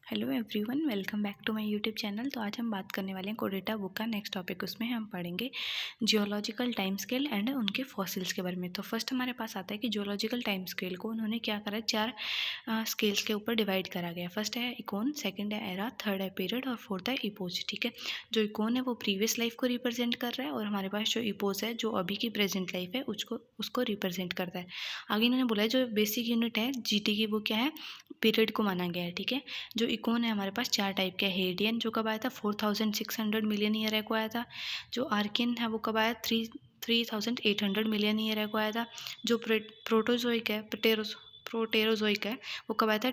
Hello everyone, welcome back to my YouTube channel. तो आज हम बात करने वाले हैं कोडेटा बुक का नेक्स्ट टॉपिक। उसमें हम पढ़ेंगे जियोलॉजिकल टाइम स्केल एंड उनके फॉसिल्स के बारे में। तो फर्स्ट हमारे पास आता है कि जियोलॉजिकल टाइम स्केल को उन्होंने क्या करा है, चार स्केल्स के ऊपर डिवाइड करा गया। फर्स्ट है इकोन, सेकंड है एरा, थर्ड है पीरियड और फोर्थ है इपोज। ठीक है, जो इकोन है वो प्रीवियस लाइफ को रिप्रेजेंट कर रहा है और हमारे पास जो इपोज है जो अभी की प्रेजेंट लाइफ है उसको रिप्रेजेंट करता है। आगे इन्होंने बोला है जो बेसिक यूनिट है जीटी की वो क्या है, पीरियड को माना गया है। ठीक है, जो इकोन है हमारे पास चार टाइप के। हेडियन जो कब आया था 4600 मिलियन ईयर एगो आया था। जो आर्कियन है वो कब आया 3800 मिलियन ईयर एगो आया था। जो प्रोटोजोइक है प्रोटेरोजोइक है वो कब आया था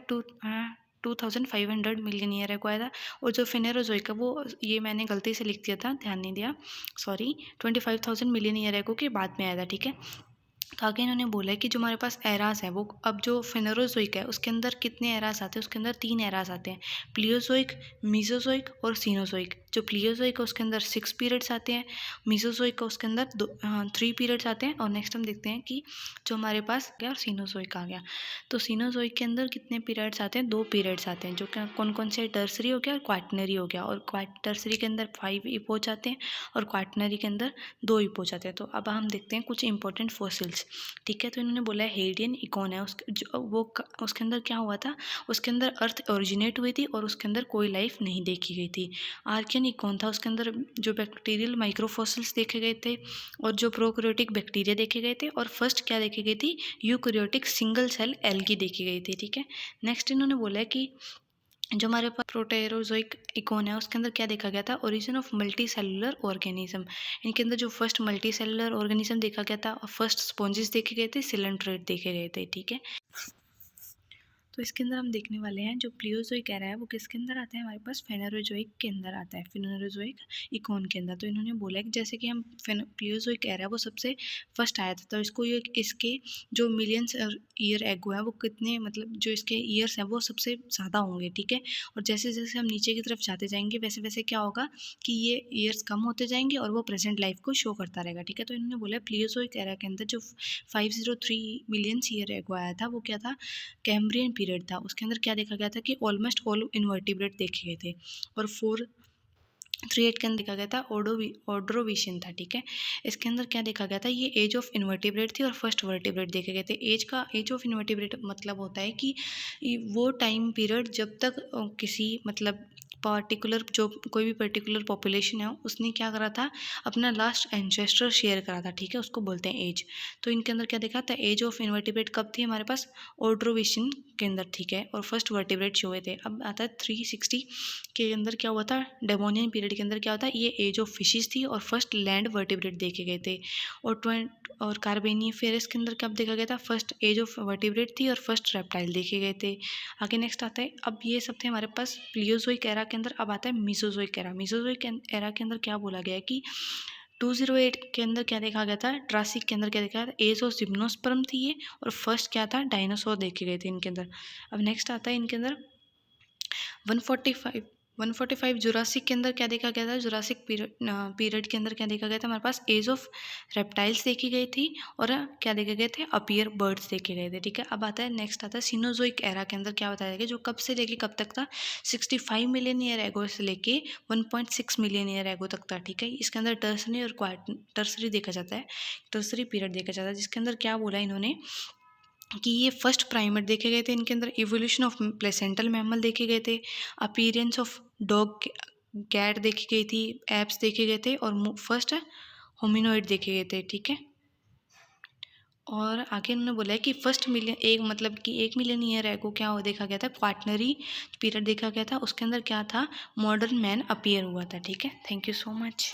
2500 मिलियन ईयर एगो आया था। और जो फेनेरोजोइक है वो, ये मैंने गलती से लिख दिया था, ध्यान नहीं दिया, सॉरी, 25,000 मिलियन ईयर एगो के बाद में आया था। ठीक है, तो आगे इन्होंने बोला है कि जो हमारे पास एरास है वो, अब जो फेनेरोजोइक है उसके अंदर कितने एरास आते हैं, उसके अंदर 3 एरास आते हैं, प्लियोजोइक, मीजोजोइक और सीनोजोइक। जो प्लियोजोइक है उसके अंदर 6 पीरियड्स आते हैं, मीजोजोइक है उसके अंदर 3 पीरियड्स आते हैं। और नेक्स्ट हम देखते हैं कि जो हमारे पास गया और सीनोजोइक आ गया। तो सीनोजोइक के अंदर कितने पीरियड्स आते हैं, 2 पीरियड्स आते हैं, जो क्या कौन कौन से, टर्सरी हो गया और क्वाटनरी हो गया। और टर्सरी के अंदर 5 इपोच आते हैं और क्वाटनरी के अंदर 2 इपोच आते हैं। तो अब हम देखते हैं कुछ इंपॉर्टेंट फॉसिल्स। ठीक है, तो इन्होंने बोला है हेडियन इकोन है, उसके अंदर क्या हुआ था, उसके अंदर अर्थ ओरिजिनेट हुई थी और उसके अंदर कोई लाइफ नहीं देखी गई थी। आर्कियन इकोन था, उसके अंदर जो बैक्टीरियल माइक्रोफॉसिल्स देखे गए थे और जो प्रोकैरियोटिक बैक्टीरिया देखे गए थे। और फर्स्ट क्या देखी गई थी, यूकैरियोटिक सिंगल सेल एल्गी देखी गई थी। ठीक है, नेक्स्ट इन्होंने बोला है कि जो हमारे पास प्रोटेरोजोइक इकोन है उसके अंदर क्या देखा गया था, origin of multi cellular organism. इनके अंदर जो फर्स्ट मल्टी सेलुलर ऑर्गेनिज्म देखा गया था और फर्स्ट स्पॉन्जेस देखे गए थे, सिलेंट्रेट देखे गए थे। ठीक है, तो इसके अंदर हम देखने वाले हैं जो प्लियोजोइक एरा है वो किसके अंदर आता है, हमारे पास फेनेरोजोइक के अंदर आता है, फेनेरोजोइक इकोन के अंदर। तो इन्होंने बोला है कि जैसे कि हम प्लियोजोइक एरा वो सबसे फर्स्ट आया था, तो इसको ये इसके जो मिलियंस ईयर एगो है वो कितने, मतलब जो इसके ईयर्स हैं वो सबसे ज़्यादा होंगे। ठीक है, और जैसे जैसे हम नीचे की तरफ जाते जाएंगे वैसे वैसे क्या होगा कि ये ईयर्स कम होते जाएंगे और वो प्रेजेंट लाइफ को शो करता रहेगा। ठीक है, तो इन्होंने बोला प्लियोजोइक एरा के अंदर जो 503 मिलियन ईयर एगो आया था वो क्या था, कैम्ब्रियन पीरियड था। उसके अंदर क्या देखा गया था कि ऑलमोस्ट ऑल इन्वर्टिब्रेट देखे गए थे। और 438 के अंदर देखा गया था ऑर्डोविशियन था। ठीक है, इसके अंदर क्या देखा गया था, ये एज ऑफ इन्वर्टिब्रेट थी और फर्स्ट वर्टिब्रेट देखे गए थे। एज ऑफ इन्वर्टिब्रेट मतलब होता है कि वो टाइम पीरियड जब तक किसी मतलब पर्टिकुलर, जो कोई भी पर्टिकुलर पॉपुलेशन है उसने क्या करा था, अपना लास्ट एंसेस्टर शेयर करा था। ठीक है, उसको बोलते हैं एज। तो इनके अंदर क्या देखा था, एज ऑफ इन्वर्टिब्रेट कब थी हमारे पास, ऑर्डोविशियन के अंदर। ठीक है, और फर्स्ट वर्टिब्रेट शो हुए थे। अब आता है 360 के अंदर क्या हुआ था, डेवोनियन पीरियड के अंदर क्या होता है, ये एज ऑफ फिशेस थी और फर्स्ट लैंड वर्टिब्रेट देखे गए थे। और कार्बेनिफेरस के अंदर कब देखा गया था, फर्स्ट एज ऑफ वर्टिब्रेट थी और फर्स्ट रेप्टाइल देखे गए थे। आगे नेक्स्ट आता है, अब ये सब थे हमारे पास प्लियोजोइक एरा के अंदर। अब आता है मीसोजोइक एरा। मीसोजोइक एरा के अंदर क्या बोला गया है कि 208 के अंदर क्या देखा गया था, ट्रासिक के अंदर क्या देखा गया था, एज ऑफ जिम्नोस्पर्म थी ये, और फर्स्ट क्या था, डायनासोर देखे गए थे इनके अंदर। अब नेक्स्ट आता है इनके अंदर 145 जुरासिक के अंदर क्या देखा गया था, जुरासिक पीरियड के अंदर क्या देखा गया था, हमारे पास एज ऑफ रेप्टाइल्स देखी गई थी और क्या देखे गए थे, अपीयर बर्ड्स देखे गए थे। ठीक है, अब आता है नेक्स्ट आता है सिनोजोइक एरा के अंदर क्या बताया गया, जो कब से लेके कब तक था, 65 मिलियन ईयर एगो से लेके 1.6 मिलियन ईयर एगो तक था। ठीक है, इसके अंदर टर्सरी और टर्सरी देखा जाता है, टर्सरी पीरियड देखा जाता है, जिसके अंदर क्या बोला इन्होंने कि ये फर्स्ट प्राइमेट देखे गए थे। इनके अंदर इवोल्यूशन ऑफ प्लेसेंटल मैमल देखे गए थे, अपीयरेंस ऑफ डॉग कैट देखी गई थी, एप्स देखे गए थे और फर्स्ट होमिनोइड देखे गए थे। ठीक है, और आगे उन्होंने बोला है कि फर्स्ट मिलियन, एक मतलब कि 1 मिलियन ईयर एगो क्या देखा गया था, क्वाटनरी पीरियड देखा गया था, उसके अंदर क्या था, मॉडर्न मैन अपीयर हुआ था। ठीक है, थैंक यू सो मच।